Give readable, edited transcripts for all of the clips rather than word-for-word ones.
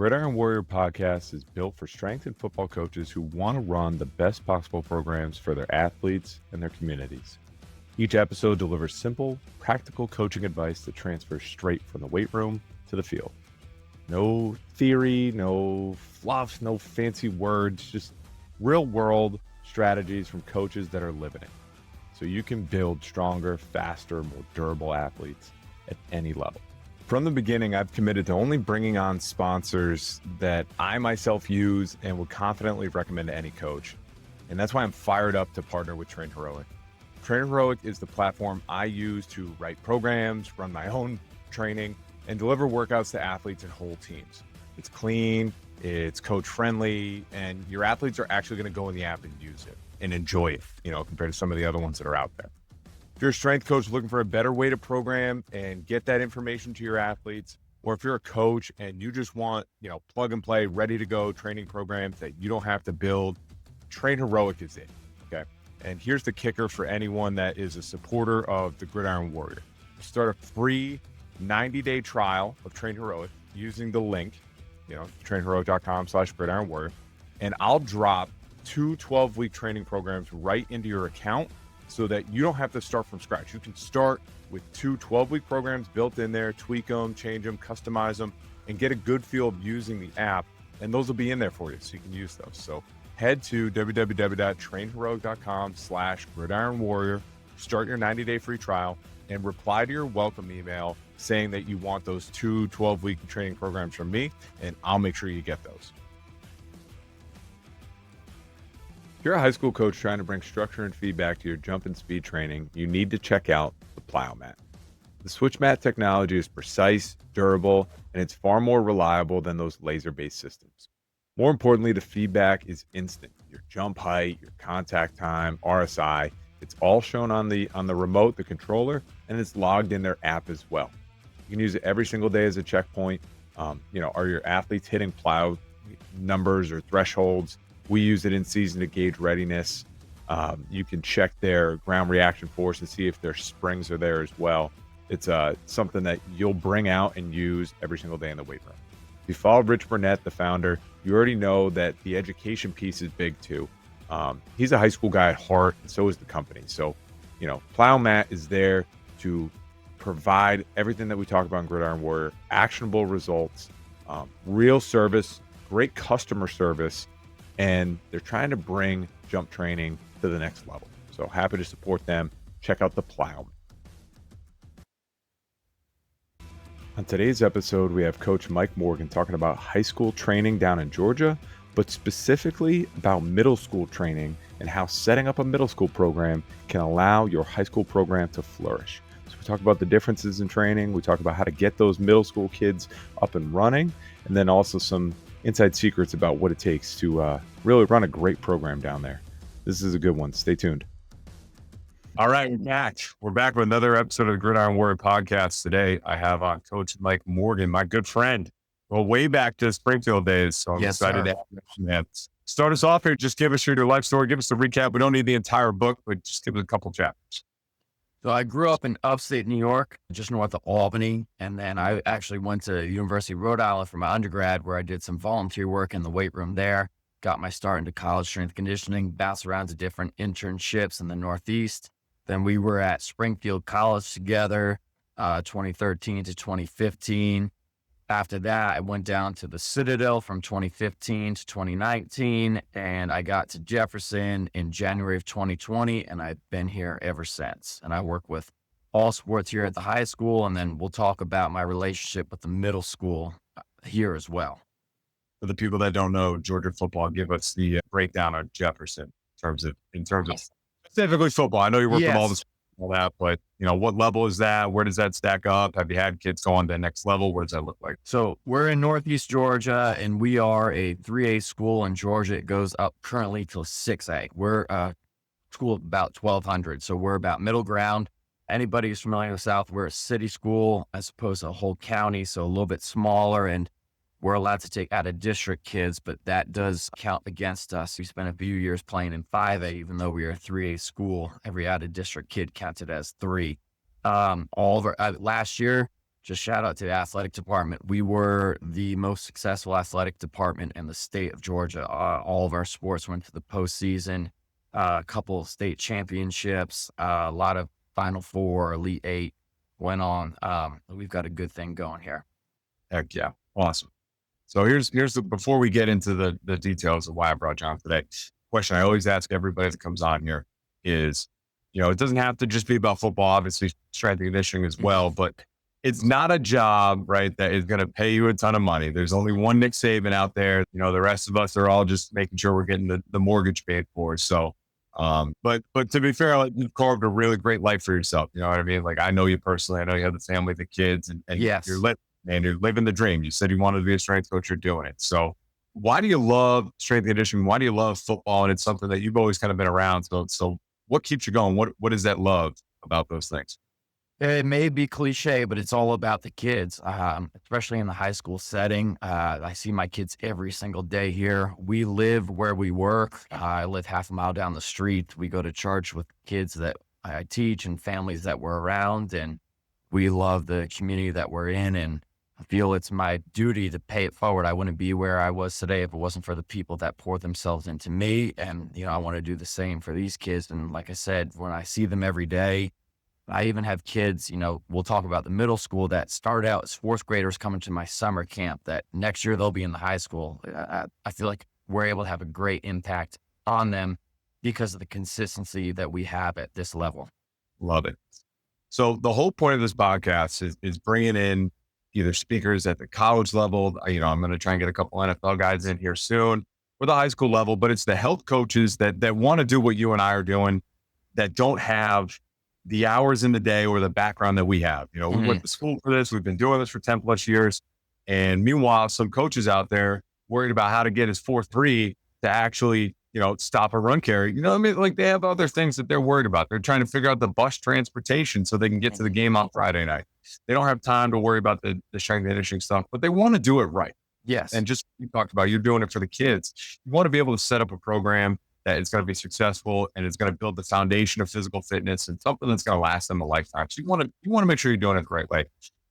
Gridiron Warrior podcast is built for strength and football coaches who want to run the best possible programs for their athletes and their communities. Each episode delivers simple, practical coaching advice that transfers straight from the weight room to the field. No theory, no fluff, no fancy words, just real world strategies from coaches that are living it. So you can build stronger, faster, more durable athletes at any level. From the beginning, I've committed to only bringing on sponsors that I myself use and would confidently recommend to any coach. And that's why I'm fired up to partner with TrainHeroic. TrainHeroic is the platform I use to write programs, run my own training, and deliver workouts to athletes and whole teams. It's clean, it's coach friendly, and your athletes are actually going to go in the app and use it and enjoy it, compared to some of the other ones that are out there. If you're a strength coach looking for a better way to program and get that information to your athletes, or if you're a coach and you just want, plug and play, ready to go training programs that you don't have to build, TrainHeroic is it, okay? And here's the kicker for anyone that is a supporter of the Gridiron Warrior. Start a free 90-day trial of TrainHeroic using the link, trainheroic.com/Gridiron Warrior, and I'll drop 2 12-week training programs right into your account so that you don't have to start from scratch. You can start with 2 12-week programs built in there, tweak them, change them, customize them, and get a good feel of using the app. And those will be in there for you, so you can use those. So head to www.trainheroic.com/Gridiron Warrior, start your 90-day free trial, and reply to your welcome email saying that you want those 2 12-week training programs from me, and I'll make sure you get those. If you're a high school coach trying to bring structure and feedback to your jump and speed training, you need to check out the Plyomat. The switch mat technology is precise, durable, and it's far more reliable than those laser-based systems. More importantly, the feedback is instant. Your jump height, your contact time, RSI, it's all shown on the remote, the controller, and it's logged in their app as well. You can use it every single day as a checkpoint. Are your athletes hitting plyo numbers or thresholds? We use it in season to gauge readiness. You can check their ground reaction force and see if their springs are there as well. It's something that you'll bring out and use every single day in the weight room. If you follow Rich Burnett, the founder, you already know that the education piece is big too. He's a high school guy at heart, and so is the company. So, Plyomat is there to provide everything that we talk about in Gridiron Warrior, actionable results, real service, great customer service, and they're trying to bring jump training to the next level. So happy to support them. Check out the Plyomat. On today's episode, we have Coach Mike Morgan talking about high school training down in Georgia, but specifically about middle school training and how setting up a middle school program can allow your high school program to flourish. So we talk about the differences in training. We talk about how to get those middle school kids up and running, and then also some inside secrets about what it takes to really run a great program down there. This is a good one. Stay tuned. All right, we're back with another episode of the Gridiron Warrior podcast. Today, I have on Coach Mike Morgan, my good friend. Well, way back to Springfield days, so I'm excited to have you, man. Start us off here. Just give us your life story. Give us a recap. We don't need the entire book, but just give us a couple chapters. So I grew up in upstate New York, just north of Albany. And then I actually went to University of Rhode Island for my undergrad, where I did some volunteer work in the weight room there. Got my start into college strength conditioning, bounced around to different internships in the Northeast. Then we were at Springfield College together, 2013 to 2015. After that, I went down to the Citadel from 2015 to 2019, and I got to Jefferson in January of 2020, and I've been here ever since. And I work with all sports here at the high school, and then we'll talk about my relationship with the middle school here as well. For the people that don't know Georgia football, give us the breakdown of Jefferson in terms of specifically football. I know you work with all that, but what level is that? Where does that stack up? Have you had kids go on to the next level? What does that look like? So we're in Northeast Georgia, and we are a 3A school in Georgia. It goes up currently to 6A. We're a school of about 1,200. So we're about middle ground. Anybody who's familiar with South, we're a city school as opposed to a whole county. So a little bit smaller, and we're allowed to take out of district kids, but that does count against us. We spent a few years playing in 5A, even though we are a 3A school. Every out of district kid counted as 3. Last year just shout out to the athletic department. We were the most successful athletic department in the state of Georgia. All of our sports went to the postseason, a couple of state championships, a lot of Final Four, Elite Eight went on. We've got a good thing going here. Heck yeah. Awesome. So here's before we get into the details of why I brought you on today, question I always ask everybody that comes on here is, it doesn't have to just be about football, obviously strength and conditioning as well, but it's not a job, right, that is going to pay you a ton of money. There's only one Nick Saban out there. The rest of us are all just making sure we're getting the mortgage paid for. So, but to be fair, you've carved a really great life for yourself. You know what I mean? Like, I know you personally. I know you have the family, the kids, and Yes. you're living the dream. You said you wanted to be a strength coach. You're doing it. So why do you love strength and conditioning? Why do you love football? And it's something that you've always kind of been around. So what keeps you going? What is that love about those things? It may be cliche, but it's all about the kids, especially in the high school setting. I see my kids every single day here. We live where we work. I live half a mile down the street. We go to church with kids that I teach and families that we're around, and we love the community that we're in. And I feel it's my duty to pay it forward. I wouldn't be where I was today if it wasn't for the people that poured themselves into me. And, I want to do the same for these kids. And like I said, when I see them every day, I even have kids, we'll talk about the middle school that start out as fourth graders coming to my summer camp that next year they'll be in the high school. I feel like we're able to have a great impact on them because of the consistency that we have at this level. Love it. So the whole point of this podcast is bringing in either speakers at the college level. I'm going to try and get a couple NFL guys in here soon for the high school level, but it's the health coaches that want to do what you and I are doing, that don't have the hours in the day or the background that we have. We went to school for this. We've been doing this for 10 plus years. And meanwhile, some coaches out there worried about how to get his 4.3 to actually, stop a run carry. Like, they have other things that they're worried about. They're trying to figure out the bus transportation so they can get to the game on Friday night. They don't have time to worry about the strength and conditioning stuff, but they want to do it right. Yes. And just, you talked about, you're doing it for the kids. You want to be able to set up a program that it's going to be successful and it's going to build the foundation of physical fitness and something that's going to last them a lifetime. So you want to make sure you're doing it the right way.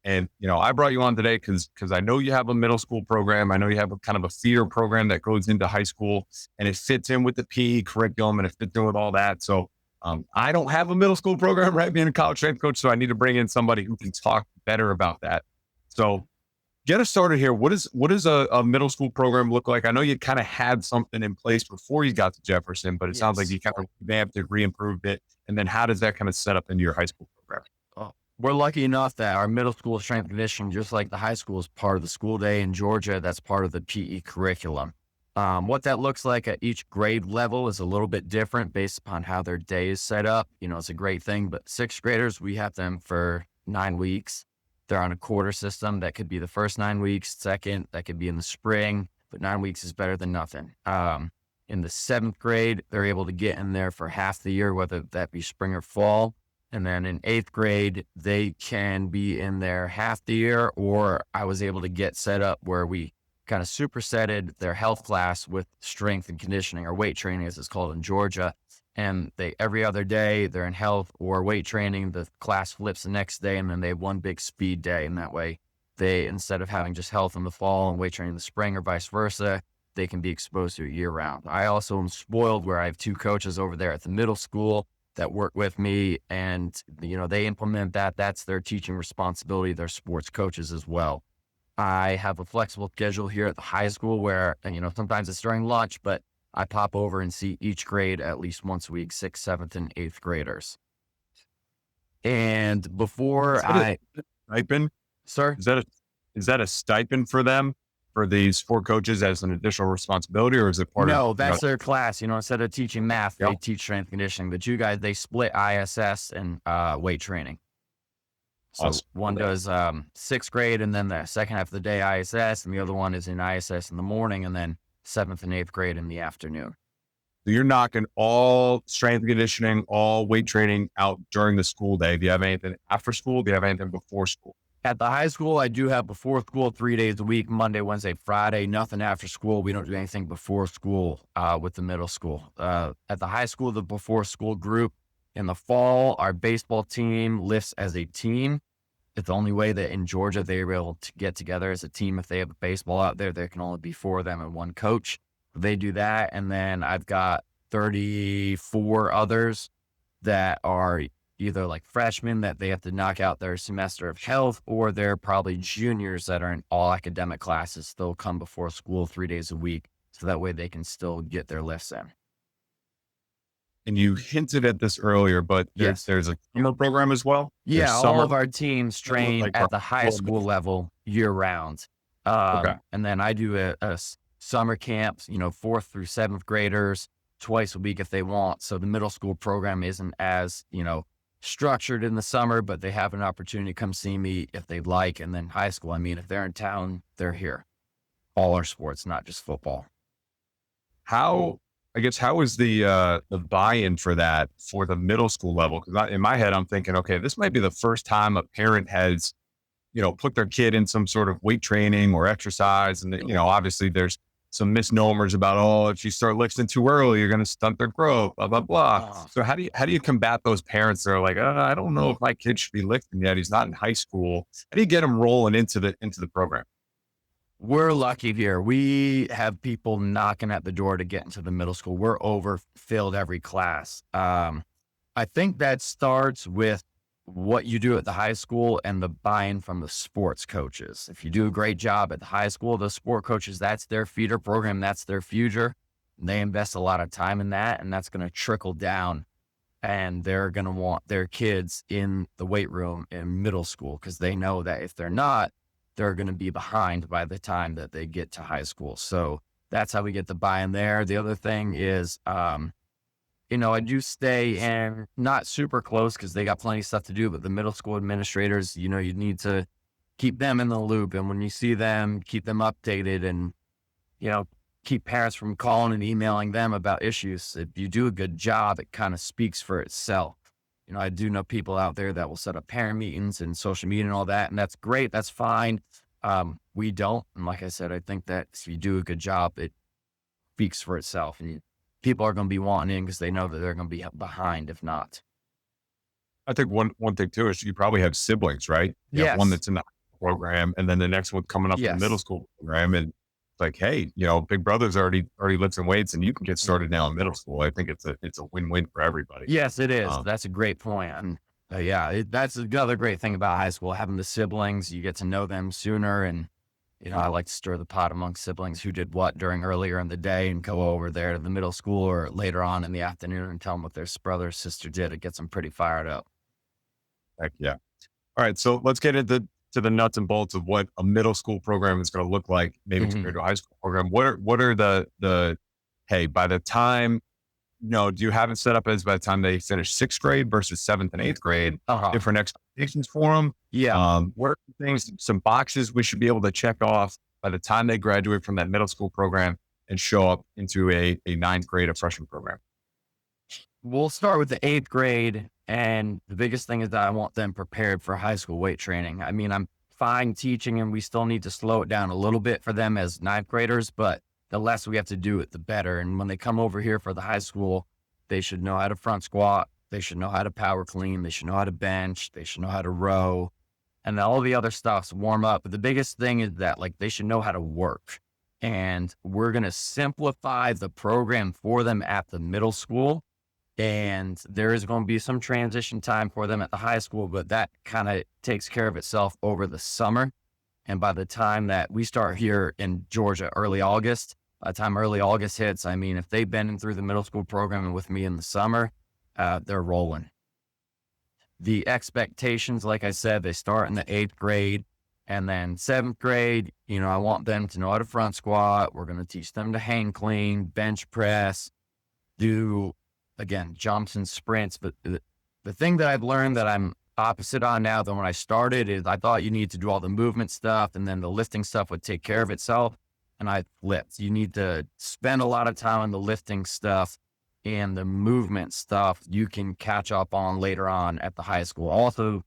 And, I brought you on today because I know you have a middle school program. I know you have a kind of a feeder program that goes into high school, and it fits in with the PE curriculum and it fits in with all that. So I don't have a middle school program, right? Being a college strength coach. So I need to bring in somebody who can talk better about that. So get us started here. What does a middle school program look like? I know you kind of had something in place before you got to Jefferson, but it sounds like you kind of revamped it, re-improved it. And then how does that kind of set up into your high school program? We're lucky enough that our middle school strength and conditioning, just like the high school, is part of the school day in Georgia. That's part of the PE curriculum. What that looks like at each grade level is a little bit different based upon how their day is set up. It's a great thing, but sixth graders, we have them for 9 weeks. They're on a quarter system. That could be the first 9 weeks, second, that could be in the spring, but 9 weeks is better than nothing. In the seventh grade, they're able to get in there for half the year, whether that be spring or fall. And then in eighth grade, they can be in there half the year, or I was able to get set up where we kind of supersetted their health class with strength and conditioning, or weight training as it's called in Georgia. And every other day they're in health or weight training. The class flips the next day, and then they have one big speed day. And that way they, instead of having just health in the fall and weight training in the spring or vice versa, they can be exposed to it year round. I also am spoiled where I have 2 coaches over there at the middle school that work with me, and, they implement that. That's their teaching responsibility. They're sports coaches as well. I have a flexible schedule here at the high school where, sometimes it's during lunch, but I pop over and see each grade at least once a week, 6th, 7th, and 8th graders. And before stipend, sir, is that a stipend for them, for these 4 coaches, as an additional responsibility, or is it part of? No, that's their class. Instead of teaching math, they teach strength and conditioning. The 2 guys, they split ISS and weight training. So Awesome. One does 6th grade, and then the second half of the day ISS, and the other one is in ISS in the morning, and then 7th and 8th grade in the afternoon. So you're knocking all strength and conditioning, all weight training out during the school day. Do you have anything after school? Do you have anything before school? At the high school, I do have before school 3 days a week, Monday, Wednesday, Friday, nothing after school. We don't do anything before school with the middle school. At the high school, the before school group, in the fall, our baseball team lifts as a team. It's the only way that in Georgia they were able to get together as a team. If they have a baseball out there, there can only be 4 of them and 1 coach. They do that. And then I've got 34 others that are either like freshmen that they have to knock out their semester of health, or they're probably juniors that are in all academic classes. They'll come before school 3 days a week. So that way they can still get their lifts in. And you hinted at this earlier, but Yes. there's a summer program as well. There's Yeah, all summer. of our teams train like at the high well, school level year round. Okay. And then I do a summer camps, 4th through 7th graders twice a week if they want. So the middle school program isn't as, structured in the summer, but they have an opportunity to come see me if they'd like. And then high school, I mean, if they're in town, they're here. All our sports, not just football. How is the buy-in for that for the middle school level? Because in my head, I'm thinking, okay, this might be the first time a parent has, put their kid in some sort of weight training or exercise. And, obviously there's some misnomers about, oh, if you start lifting too early, you're going to stunt their growth, blah, blah, blah. So how do you combat those parents that are like, I don't know if my kid should be lifting yet. He's not in high school. How do you get him rolling into the program? We're lucky here. We have people knocking at the door to get into the middle school. We're overfilled every class. I think that starts with what you do at the high school and the buy-in from the sports coaches. If you do a great job at the high school, the sport coaches, that's their feeder program. That's their future. They invest a lot of time in that, and that's going to trickle down. And they're going to want their kids in the weight room in middle school, because they know that if they're not, they're going to be behind by the time that they get to high school. So that's how we get the buy-in there. The other thing is, I do stay in not super close because they got plenty of stuff to do, but the middle school administrators, you need to keep them in the loop. And when you see them, keep them updated and, keep parents from calling and emailing them about issues. If you do a good job, it kind of speaks for itself. I do know people out there that will set up parent meetings and social media and all that, and that's great. That's fine. We don't. And like I said, I think that if you do a good job, it speaks for itself, and people are going to be wanting in because they know that they're going to be behind if not. I think one thing too is you probably have siblings, right? You have one that's in the program, and then the next one coming up in the middle school program, and like, hey, big brother's already lifting weights, and you can get started now in middle school. I think it's a win-win for everybody. Yes, it is. That's a great point. And that's another great thing about high school, having the siblings. You get to know them sooner, and I like to stir the pot among siblings who did what during earlier in the day, and go over there to the middle school or later on in the afternoon and tell them what their brother or sister did. It gets them pretty fired up. Heck yeah! All right, so let's get into the nuts and bolts of what a middle school program is going to look like, maybe compared to a high school program. What are the hey, by the time, do you have it set up as by the time they finish 6th grade versus 7th and 8th grade, different expectations for them? Yeah. What are things, some boxes we should be able to check off by the time they graduate from that middle school program and show up into a 9th grade, a freshman program? We'll start with the 8th grade. And the biggest thing is that I want them prepared for high school weight training. I mean, I'm fine teaching, and we still need to slow it down a little bit for them as 9th graders, but the less we have to do it, the better. And when they come over here for the high school, they should know how to front squat. They should know how to power clean. They should know how to bench. They should know how to row, and all the other stuff's warm up. But the biggest thing is that they should know how to work. And we're going to simplify the program for them at the middle school. And there is going to be some transition time for them at the high school, but that kind of takes care of itself over the summer. And by the time that we start here in Georgia, early August, by the time early August hits, I mean, if they've been through the middle school program and with me in the summer, they're rolling. The expectations, like I said, they start in the 8th grade, and then 7th grade, I want them to know how to front squat. We're going to teach them to hang clean, bench press, do, again, jumps and sprints. But the thing that I've learned that I'm opposite on now than when I started is I thought you need to do all the movement stuff and then the lifting stuff would take care of itself. And I flipped. You need to spend a lot of time on the lifting stuff, and the movement stuff you can catch up on later on at the high school. Also,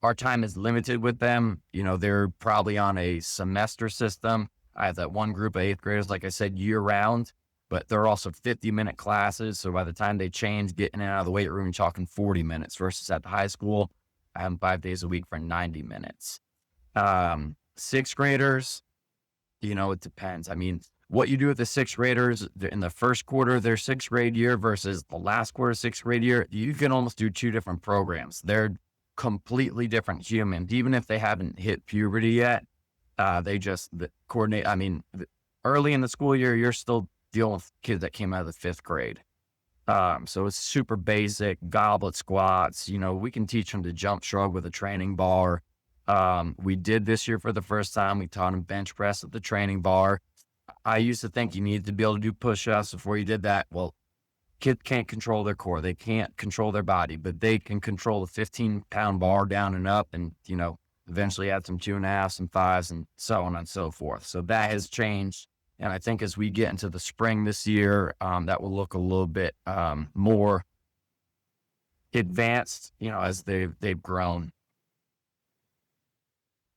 our time is limited with them. They're probably on a semester system. I have that one group of 8th graders, like I said, year round. But they're also 50-minute classes. So by the time they change, getting in and out of the weight room, you're talking 40 minutes versus at the high school. I have them 5 days a week for 90 minutes. Sixth graders, it depends. I mean, what you do with the sixth graders in the first quarter of their sixth grade year versus the last quarter of sixth grade year, you can almost do 2 different programs. They're completely different humans. Even if they haven't hit puberty yet, coordinate. I mean, early in the school year, you're still dealing with kids that came out of the 5th grade. So it's super basic goblet squats. We can teach them to jump shrug with a training bar. We did this year for the first time. We taught them bench press at the training bar. I used to think you needed to be able to do push-ups before you did that. Well, kids can't control their core. They can't control their body, but they can control a 15-pound bar down and up and, eventually add some 2.5, some 5s, and so on and so forth. So that has changed. And I think as we get into the spring this year, that will look a little bit more advanced, as they've grown.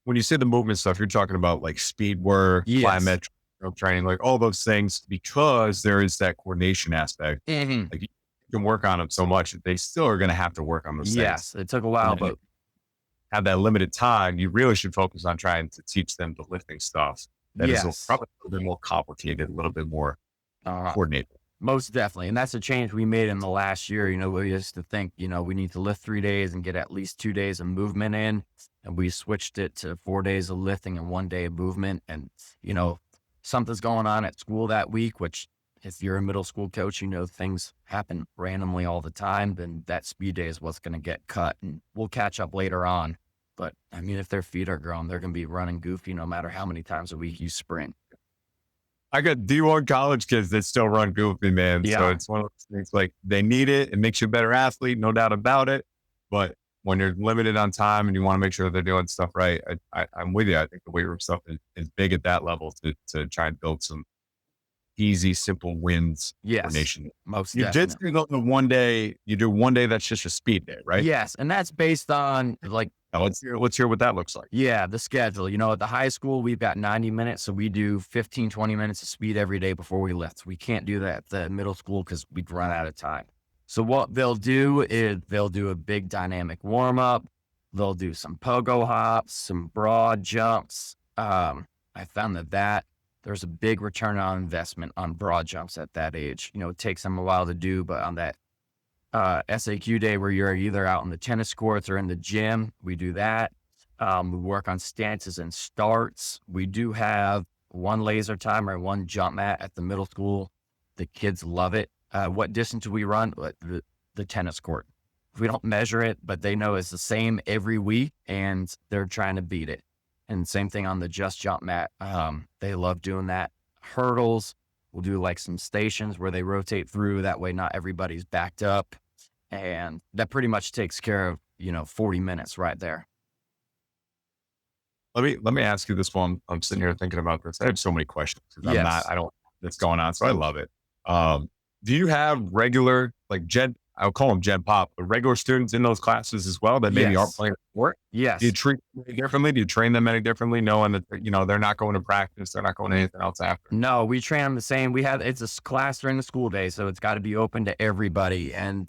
When you say the movement stuff, you're talking about like speed work, Yes. plyometric training, like all those things, because there is that coordination aspect. Mm-hmm. Like you can work on them so much that they still are going to have to work on those things. Yes, it took a while, but have that limited time. You really should focus on trying to teach them the lifting stuff. That is probably a little bit more complicated, a little bit more coordinated. Most definitely. And that's a change we made in the last year. We used to think, we need to lift 3 days and get at least 2 days of movement in. And we switched it to 4 days of lifting and 1 day of movement. And, something's going on at school that week, which if you're a middle school coach, things happen randomly all the time, then that speed day is what's going to get cut. And we'll catch up later on. But I mean, if their feet are grown, they're going to be running goofy no matter how many times a week you sprint. I got D1 college kids that still run goofy, man. Yeah. So it's one of those things, like they need it. It makes you a better athlete, no doubt about it. But when you're limited on time and you want to make sure they're doing stuff right, I'm with you. I think the weight room stuff is big at that level to try and build some easy, simple wins. Yes, nation. most you definitely. did the 1 day. You do 1 day that's just a speed day, right? Yes, and that's based on Now, let's hear what that looks like. Yeah, the schedule. At the high school, we've got 90 minutes, so we do 15, 20 minutes of speed every day before we lift. We can't do that at the middle school because we'd run out of time. So what they'll do is they'll do a big dynamic warm up. They'll do some pogo hops, some broad jumps. I found that there's a big return on investment on broad jumps at that age. It takes them a while to do, but on that SAQ day where you're either out in the tennis courts or in the gym, we do that. We work on stances and starts. We do have 1 laser timer and 1 jump mat at the middle school. The kids love it. What distance do we run? The tennis court. We don't measure it, but they know it's the same every week and they're trying to beat it. And same thing on the just jump mat. They love doing that. Hurdles, we'll do like some stations where they rotate through. That way, not everybody's backed up. And that pretty much takes care of, 40 minutes right there. Let me ask you this one. I'm sitting here thinking about this. I have so many questions because Yes. I don't know what's going on. So I love it. Do you have regular, like I'll call them Gen Pop, but regular students in those classes as well that maybe aren't playing sport? Yes. Do you treat them any differently? Do you train them any differently, knowing that, they're not going to practice, they're not going to anything else after? No, we train them the same. It's a class during the school day, so it's got to be open to everybody. And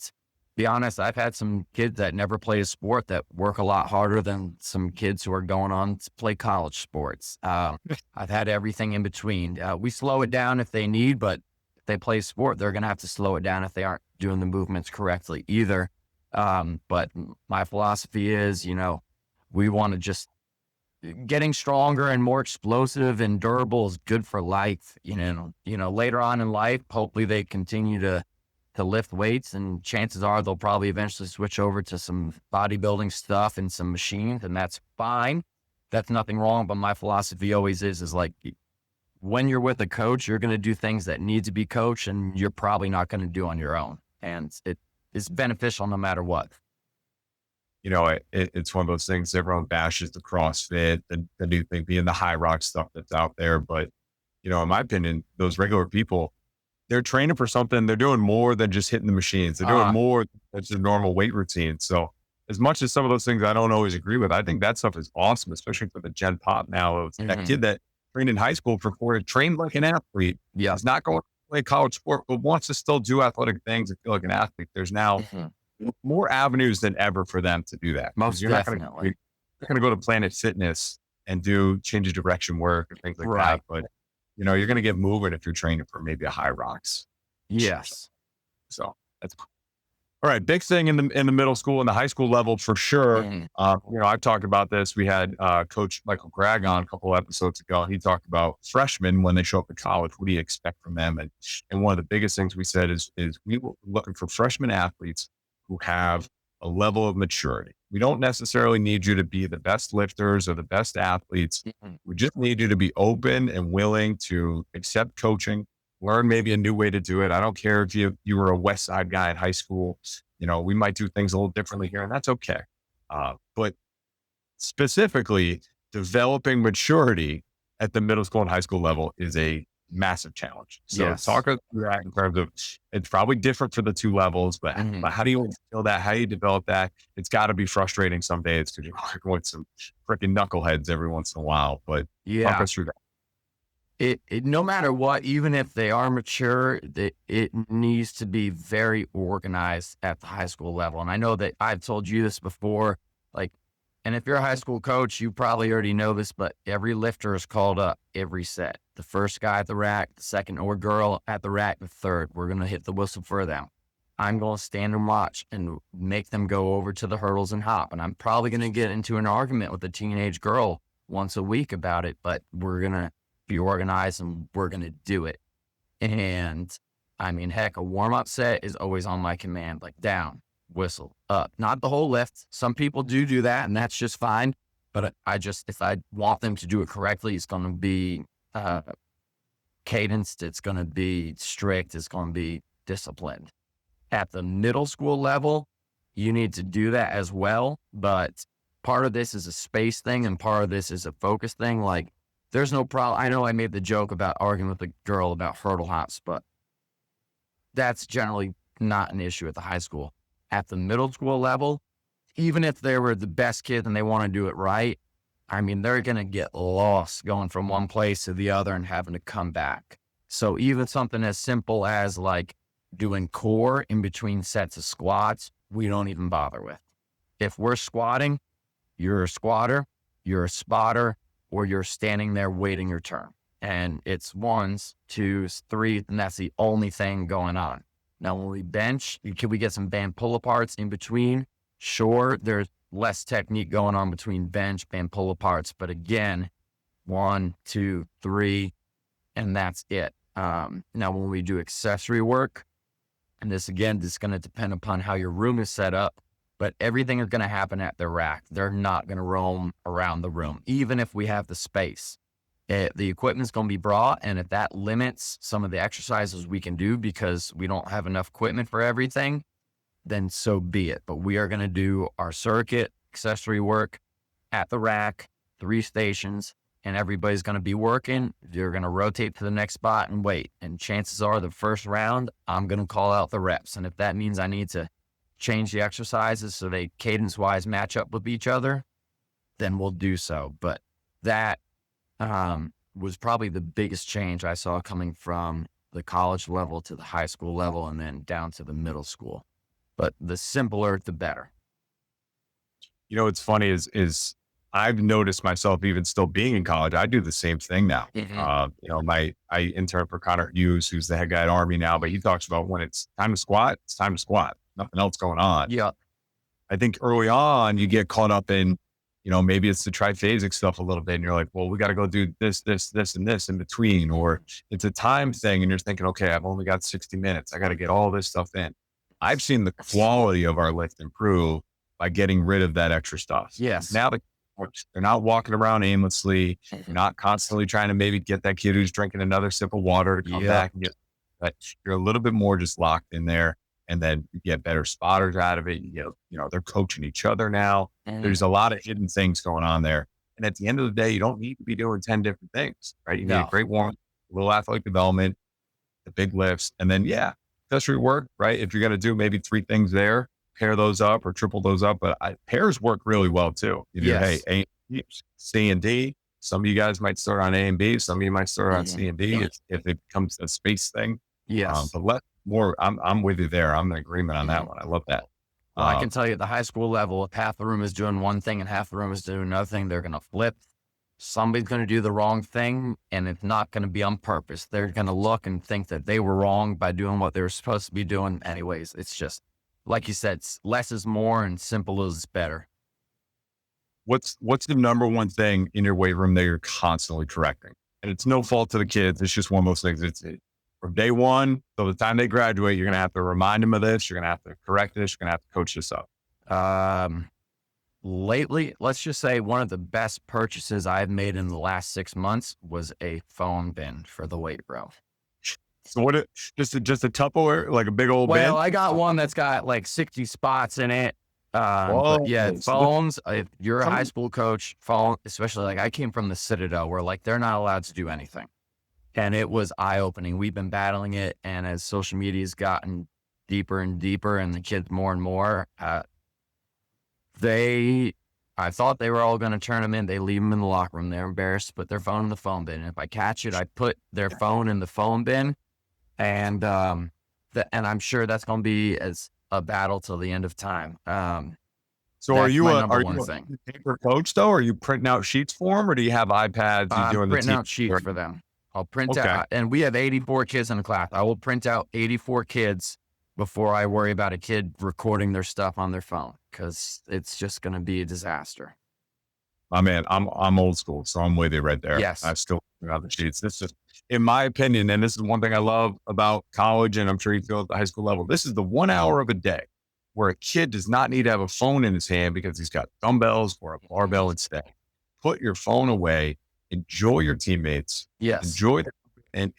be honest, I've had some kids that never play a sport that work a lot harder than some kids who are going on to play college sports. I've had everything in between. We slow it down if they need, but if they play sport, they're going to have to slow it down if they aren't doing the movements correctly either. But my philosophy is, we want to just getting stronger and more explosive and durable is good for life. Later on in life, hopefully they continue to lift weights, and chances are they'll probably eventually switch over to some bodybuilding stuff and some machines, and that's fine. That's nothing wrong. But my philosophy always is like, when you're with a coach, you're going to do things that need to be coached and you're probably not going to do on your own. And it is beneficial no matter what. It's one of those things, everyone bashes the CrossFit, the new thing being the Hyrox stuff that's out there. But, in my opinion, those regular people, they're training for something. They're doing more than just hitting the machines. They're doing more than just a normal weight routine. So as much as some of those things I don't always agree with, I think that stuff is awesome, especially for the Gen Pop now of that kid that trained in high school for trained like an athlete. Yeah. He's not going to play college sport, but wants to still do athletic things and feel like an athlete. There's now more avenues than ever for them to do that. 'Cause Most you're not definitely. going to go to Planet Fitness and do change of direction work and things like that. Right. But, you're going to get moving if you're training for maybe a Hyrox. Yes. So that's all right. Big thing in the middle school and the high school level for sure. Mhm. I've talked about this. We had Coach Michael Gregg on a couple of episodes ago, and he talked about freshmen when they show up at college. What do you expect from them? And one of the biggest things we said is we were looking for freshman athletes who have a level of maturity. We don't necessarily need you to be the best lifters or the best athletes. Mhm. We just need you to be open and willing to accept coaching, learn maybe a new way to do it. I don't care if you were a West Side guy in high school. We might do things a little differently here, and that's okay. But specifically, developing maturity at the middle school and high school level is a massive challenge. So Yes. talk us through that in terms of it's probably different for the two levels, but, Mhm. but how do you instill that? How do you develop that? It's got to be frustrating some days because you're working with some freaking knuckleheads every once in a while. But talk Yeah. us through that. It no matter what, even if they are mature, it needs to be very organized at the high school level. And I know that I've told you this before, like, and if you're a high school coach, you probably already know this, but every lifter is called up every set. The first guy at the rack, the second or girl at the rack, the third. We're going to hit the whistle for them. I'm going to stand and watch and make them go over to the hurdles and hop. And I'm probably going to get into an argument with a teenage girl once a week about it, but we're going to be organized and we're going to do it. And I mean, heck, a warm up set is always on my command, like down, whistle, up, not the whole lift. Some people do that and that's just fine. But if I want them to do it correctly, it's going to be cadenced. It's going to be strict. It's going to be disciplined. At the middle school level, you need to do that as well. But part of this is a space thing and part of this is a focus thing. Like, there's no problem. I know I made the joke about arguing with a girl about hurdle hops, but that's generally not an issue at the high school. At the middle school level, even if they were the best kid and they want to do it right, I mean, they're going to get lost going from one place to the other and having to come back. So even something as simple as like doing core in between sets of squats, we don't even bother with. If we're squatting, you're a squatter, you're a spotter, or you're standing there waiting your turn. And it's ones, twos, threes, and that's the only thing going on. Now, when we bench, can we get some band pull-aparts in between? Sure, there's less technique going on between bench, band pull-aparts, but again, 1, 2, 3, and that's it. Now, when we do accessory work, and this is going to depend upon how your room is set up, but everything is going to happen at the rack. They're not going to roam around the room, even if we have the space. The equipment is going to be brought, and if that limits some of the exercises we can do because we don't have enough equipment for everything, then so be it. But we are going to do our circuit, accessory work at the rack, 3 stations, and everybody's going to be working. You're going to rotate to the next spot and wait. And chances are the first round, I'm going to call out the reps. And if that means I need to change the exercises so they cadence-wise match up with each other, then we'll do so. But that was probably the biggest change I saw coming from the college level to the high school level and then down to the middle school. But the simpler, the better. What's funny is I've noticed myself even still being in college. I do the same thing now. I intern for Connor Hughes, who's the head guy at Army now, but he talks about when it's time to squat, it's time to squat. Nothing else going on. Yeah. I think early on you get caught up in, maybe it's the triphasic stuff a little bit. And you're like, well, we got to go do this, and this in between, or it's a time thing. And you're thinking, okay, I've only got 60 minutes. I got to get all this stuff in. I've seen the quality of our lift improve by getting rid of that extra stuff. Yes. Now they're not walking around aimlessly. You're not constantly trying to maybe get that kid who's drinking another sip of water to come back and but you're a little bit more just locked in there. And then you get better spotters out of it. They're coaching each other now. There's a lot of hidden things going on there. And at the end of the day, you don't need to be doing 10 different things, right? You need a great warm, a little athletic development, the big lifts, and then, accessory work, right? If you're going to do maybe 3 things there, pair those up or triple those up. But pairs work really well too. You do, A, C, and D. Some of you guys might start on A and B. Some of you might start on C and D if it becomes a space thing. Yes. But I'm with you there. I'm in agreement on that one. I love that. Well, I can tell you at the high school level, if half the room is doing one thing and half the room is doing another thing, they're going to flip. Somebody's going to do the wrong thing, and it's not going to be on purpose. They're going to look and think that they were wrong by doing what they were supposed to be doing. Anyways, it's just, like you said, less is more and simple is better. What's the number one thing in your weight room that you're constantly correcting? And it's no fault to the kids. It's just one of those things. It's from day one till the time they graduate, you're going to have to remind them of this. You're going to have to correct this. You're going to have to coach this up. Lately, let's just say one of the best purchases I've made in the last 6 months was a phone bin for the weight room. So just a Tupperware, like a big old bin? Well, I got one that's got like 60 spots in it. But yeah, phones, if you're a high school coach, phone, especially like I came from the Citadel where like they're not allowed to do anything. And it was eye-opening. We've been battling it. And as social media has gotten deeper and deeper and the kids more and more, I thought they were all going to turn them in. They leave them in the locker room. They're embarrassed to put their phone in the phone bin. And if I catch it, I put their phone in the phone bin. And I'm sure that's going to be as a battle till the end of time. So are you a paper coach though? Are you printing out sheets for them, or do you have iPads? I'm printing out sheets for them. I'll print out, and we have 84 kids in the class. I will print out 84 kids before I worry about a kid recording their stuff on their phone, because it's just going to be a disaster. Man, I'm old school, so I'm with you right there. Yes. I still got the sheets. This is, in my opinion, and this is one thing I love about college, and I'm sure you feel at the high school level, this is the 1 hour of a day where a kid does not need to have a phone in his hand because he's got dumbbells or a barbell instead. Put your phone away, enjoy your teammates, enjoy and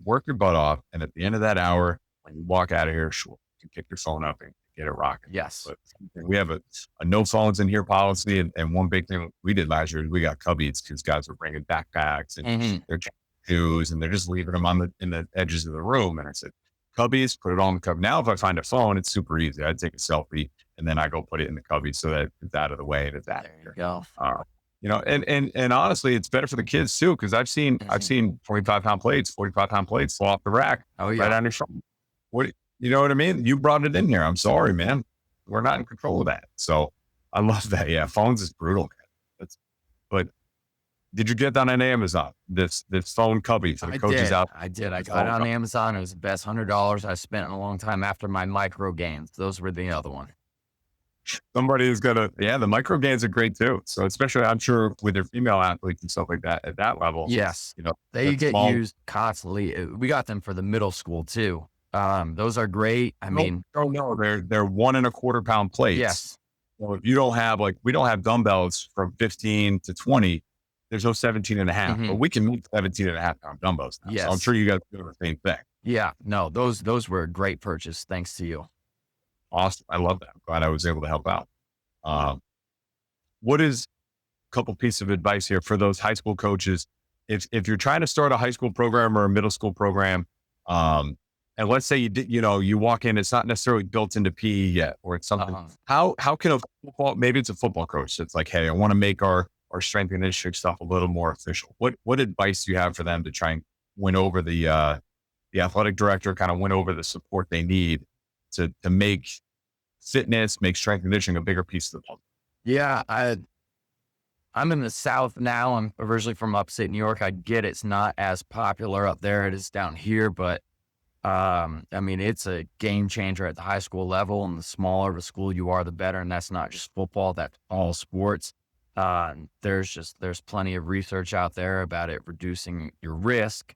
work your butt off. And at the end of that hour, when you walk out of here, sure, you can pick your phone up and get it rocking. Yes. But we have a no phones in here policy. And one big thing we did last year is we got Cubbies because guys were bringing backpacks and their shoes and they're just leaving them in the edges of the room. And I said, Cubbies, put it on the Cubbies. Now, if I find a phone, it's super easy. I take a selfie and then I go put it in the Cubbies so that it's out of the way and it's out. There you go. And honestly, it's better for the kids too. Cause I've seen 45-pound plates fall off the rack right on your shoulder. You know what I mean? You brought it in here. I'm sorry, man. We're not in control of that. So I love that. Yeah. Phones is brutal. But did you get that on Amazon? This phone Cubby for the coaches out? I did. I got it on Amazon. It was the best $100 I spent in a long time after my micro gains. Those were the other one. Somebody is the micro gains are great too. So especially I'm sure with their female athletes and stuff like that at that level. Yes. They get used constantly. We got them for the middle school too. Those are great. They're 1 1/4 pound plates. Yes. So if you don't have we don't have dumbbells from 15 to 20, there's no 17 and a half, but we can make 17.5 pound dumbbells now. Yes. So I'm sure you guys do the same thing. Yeah. No, those were a great purchase. Thanks to you. Awesome. I love that. I'm glad I was able to help out. What is a couple pieces of advice here for those high school coaches? If you're trying to start a high school program or a middle school program, and let's say you walk in, it's not necessarily built into PE yet, or it's something, how can maybe it's a football coach that's like, hey, I want to make our strength and conditioning stuff a little more official. What advice do you have for them to try and win over the athletic director, kind of win over the support they need to make fitness, make strength and conditioning a bigger piece of the puzzle? Yeah. I'm in the South now. I'm originally from upstate New York. I get it's not as popular up there. It is down here, but it's a game changer at the high school level, and the smaller of a school you are, the better. And that's not just football, that's all sports. There's plenty of research out there about it reducing your risk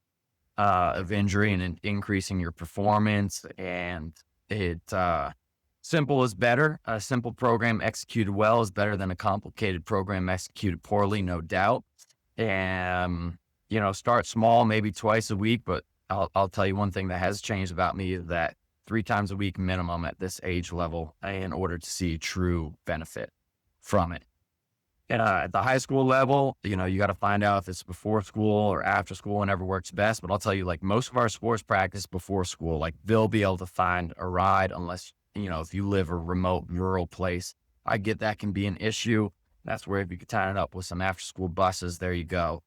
of injury and increasing your performance. And simple is better. A simple program executed well is better than a complicated program executed poorly, no doubt. And, start small, maybe twice a week, but I'll tell you one thing that has changed about me is that 3 times a week minimum at this age level in order to see true benefit from it. And at the high school level, you got to find out if it's before school or after school, whenever works best. But I'll tell you, most of our sports practice before school, they'll be able to find a ride unless, if you live a remote rural place. I get that can be an issue. That's where if you could tie it up with some after school buses, there you go.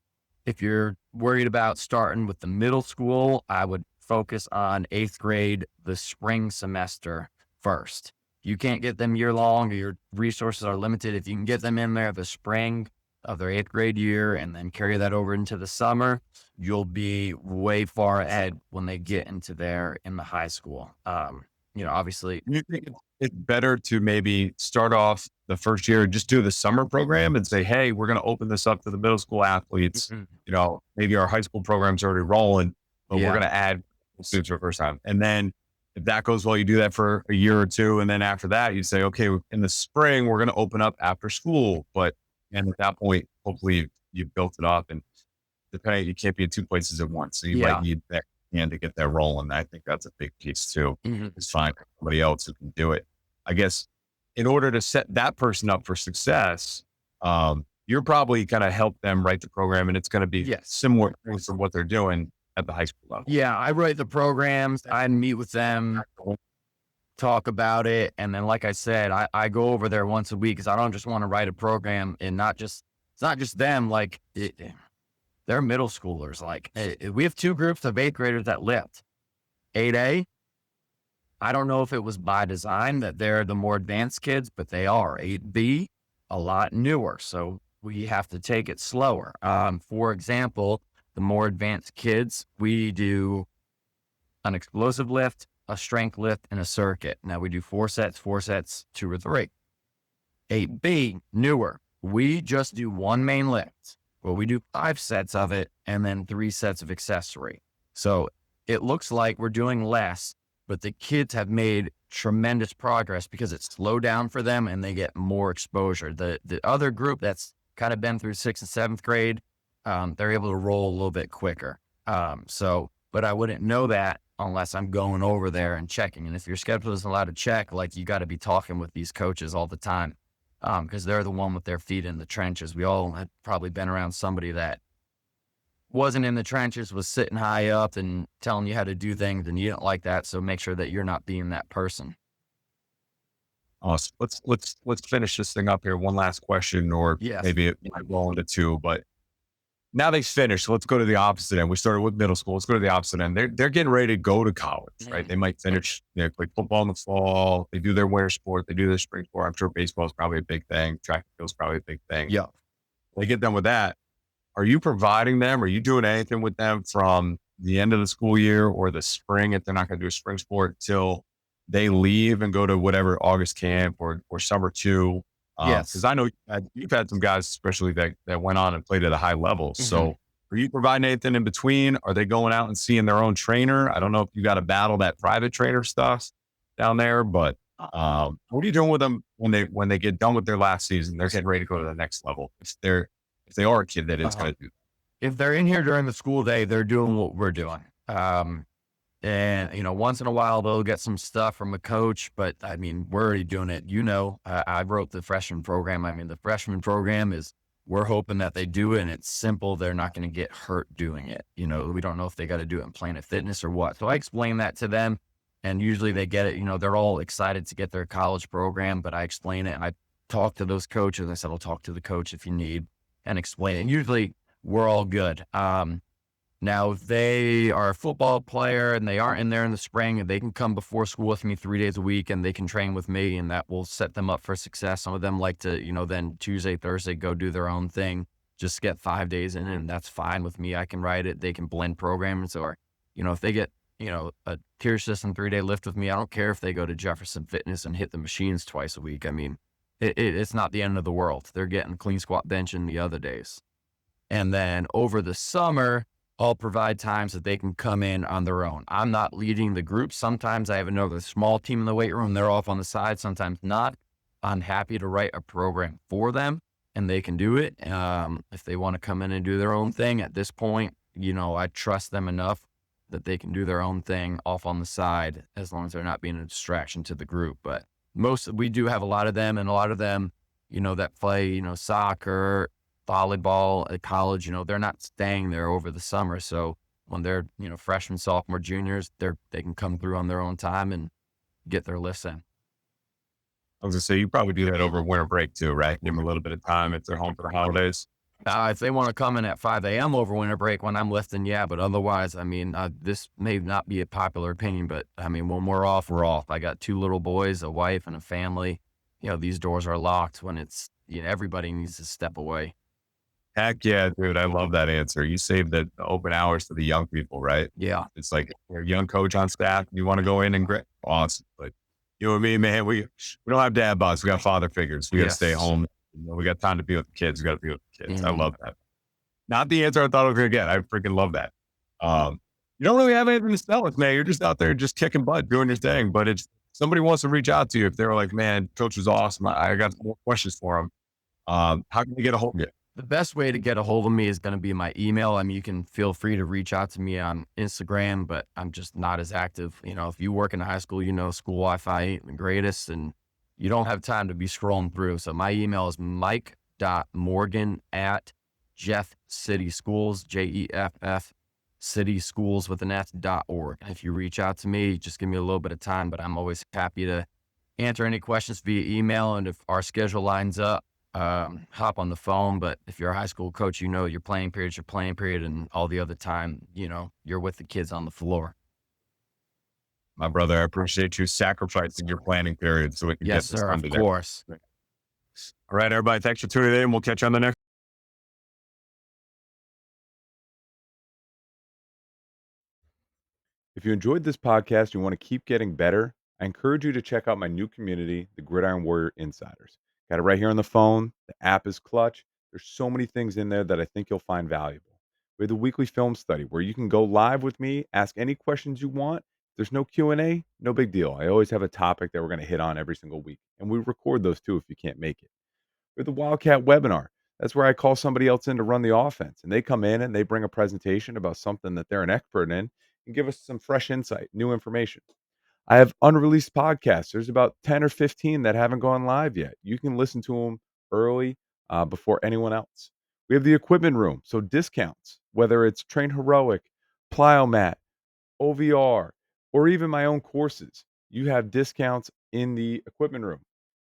If you're worried about starting with the middle school, I would focus on 8th grade, the spring semester first. You can't get them year long, or your resources are limited. If you can get them in there the spring of their 8th grade year and then carry that over into the summer, you'll be way far ahead when they get into in the high school. Obviously. You think it's better to maybe start off the first year, just do the summer program and say, hey, we're going to open this up to the middle school athletes. Maybe our high school program's already rolling, but we're going to add students for the first time. And then if that goes well, you do that for a year or two. And then after that, you say, okay, in the spring, we're going to open up after school. And at that point, hopefully you've built it up, and depending, you can't be in two places at once. So you might need that hand to get that rolling. I think that's a big piece too. Is find somebody else who can do it. I guess in order to set that person up for success, you're probably going to help them write the program, and it's going to be similar to what they're doing at the high school level. Yeah, I write the programs. I meet with them, talk about it. And then, like I said, I go over there once a week because I don't just want to write a program and it's not just them. Like they're middle schoolers. Like we have 2 groups of 8th graders that lift. 8A, I don't know if it was by design that they're the more advanced kids, but they are. 8B, a lot newer. So we have to take it slower. For example, the more advanced kids, we do an explosive lift, a strength lift, and a circuit. Now we do 4 sets, 2 or 3. 8B, newer. We just do 1 main lift. Well, we do 5 sets of it and then 3 sets of accessory. So it looks like we're doing less, but the kids have made tremendous progress because it's slowed down for them and they get more exposure. The other group that's kind of been through 6th and 7th grade, they're able to roll a little bit quicker. But I wouldn't know that unless I'm going over there and checking. And if your schedule isn't allowed to check, like you got to be talking with these coaches all the time. Because they're the one with their feet in the trenches. We all had probably been around somebody that wasn't in the trenches, was sitting high up and telling you how to do things, and you don't like that. So make sure that you're not being that person. Awesome. Let's finish this thing up here. One last question, or maybe it might roll into 2, but now they've finished. Let's go to the opposite end. We started with middle school. Let's go to the opposite end. They're getting ready to go to college, right? They might finish, play football in the fall. They do their winter sport. They do their spring sport. I'm sure baseball is probably a big thing. Track and field is probably a big thing. Yeah. They get done with that. Are you providing them? Are you doing anything with them from the end of the school year or the spring, if they're not going to do a spring sport, till they leave and go to whatever August camp or summer 2? Yes. Because I know you've had some guys, especially that went on and played at a high level. So are you providing anything in between? Are they going out and seeing their own trainer? I don't know if you got to battle that private trainer stuff down there, but what are you doing with them when they get done with their last season? They're getting ready to go to the next level. If they are a kid that is going to do that. If they're in here during the school day, they're doing what we're doing. And, once in a while, they'll get some stuff from a coach, but I mean, we're already doing it. I wrote the freshman program. I mean, the freshman program we're hoping that they do it and it's simple. They're not going to get hurt doing it. We don't know if they got to do it in Planet Fitness or what. So I explain that to them, and usually they get it. They're all excited to get their college program, but I explain it and I talk to those coaches. I said, I'll talk to the coach if you need, and explain it. And usually we're all good. Now, if they are a football player and they aren't in there in the spring, and they can come before school with me 3 days a week and they can train with me, and that will set them up for success. Some of them like to, then Tuesday, Thursday, go do their own thing, just get 5 days in, and that's fine with me. I can write it. They can blend programs, or, if they get, a tier system 3-day lift with me, I don't care if they go to Jefferson Fitness and hit the machines twice a week. I mean, it's not the end of the world. They're getting clean squat bench in the other days. And then over the summer, I'll provide times that they can come in on their own. I'm not leading the group. Sometimes I have another small team in the weight room. They're off on the side, sometimes not. I'm happy to write a program for them and they can do it. If they want to come in and do their own thing at this point, I trust them enough that they can do their own thing off on the side, as long as they're not being a distraction to the group. But we do have a lot of them, and a lot of them, that play, soccer, volleyball at college, they're not staying there over the summer. So when they're, freshmen, sophomore, juniors, they can come through on their own time and get their lifts in. I was gonna say, you probably do that over winter break too, right? Give them a little bit of time if they're home for the holidays. If they want to come in at 5 a.m. over winter break when I'm lifting, yeah. But otherwise, I mean, this may not be a popular opinion, but I mean, when we're off, we're off. I got 2 little boys, a wife, and a family. These doors are locked when it's, everybody needs to step away. Heck yeah, dude. I love that answer. You save the open hours to the young people, right? Yeah. It's like you're a young coach on staff. You want to go in and grit. Awesome. But you know what I mean, man? We don't have dad bods. We got father figures. We got to stay Yes. home. We got time to be with the kids. We got to be with the kids. I Mhm. love that. Not the answer I thought I was going to get. I freaking love that. You don't really have anything to sell us, man. You're just out there just kicking butt, doing your thing. But it's somebody wants to reach out to you if they're like, man, coach was awesome. I got more questions for him. How can you get a hold of you? The best way to get a hold of me is going to be my email. I mean, you can feel free to reach out to me on Instagram, but I'm just not as active. If you work in a high school, school Wi-Fi ain't the greatest, and you don't have time to be scrolling through. So my email is mike.morgan@jeffcityschools, JEFF, cityschools with an S.org. If you reach out to me, just give me a little bit of time, but I'm always happy to answer any questions via email. And if our schedule lines up, hop on the phone. But if you're a high school coach, your playing period's your playing period, and all the other time, you're with the kids on the floor. My brother, I appreciate you sacrificing your planning period so we can Yes, get this sir. done Of today. course. All right, everybody. Thanks for tuning in. We'll catch you on the next. If you enjoyed this podcast and you want to keep getting better, I encourage you to check out my new community, the Gridiron Warrior Insiders. Got it right here on the phone. The app is clutch. There's so many things in there that I think you'll find valuable. We have the weekly film study where you can go live with me, ask any questions you want. There's no Q&A, no big deal. I always have a topic that we're going to hit on every single week, and we record those too if you can't make it. With the Wildcat webinar, that's where I call somebody else in to run the offense, and they come in and they bring a presentation about something that they're an expert in and give us some fresh insight, new information. I have unreleased podcasts. There's about 10 or 15 that haven't gone live yet. You can listen to them early before anyone else. We have the equipment room, so discounts, whether it's TrainHeroic, Plyomat, OVR, or even my own courses. You have discounts in the equipment room.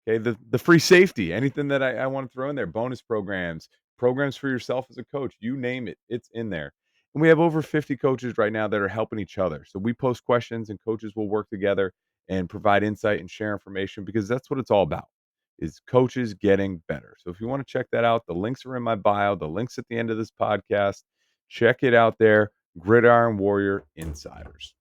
Okay, the free safety, anything that I want to throw in there, bonus programs for yourself as a coach, you name it, it's in there. And we have over 50 coaches right now that are helping each other. So we post questions and coaches will work together and provide insight and share information because that's what it's all about is coaches getting better. So if you want to check that out, the links are in my bio, the links at the end of this podcast. Check it out there. Gridiron Warrior Insiders.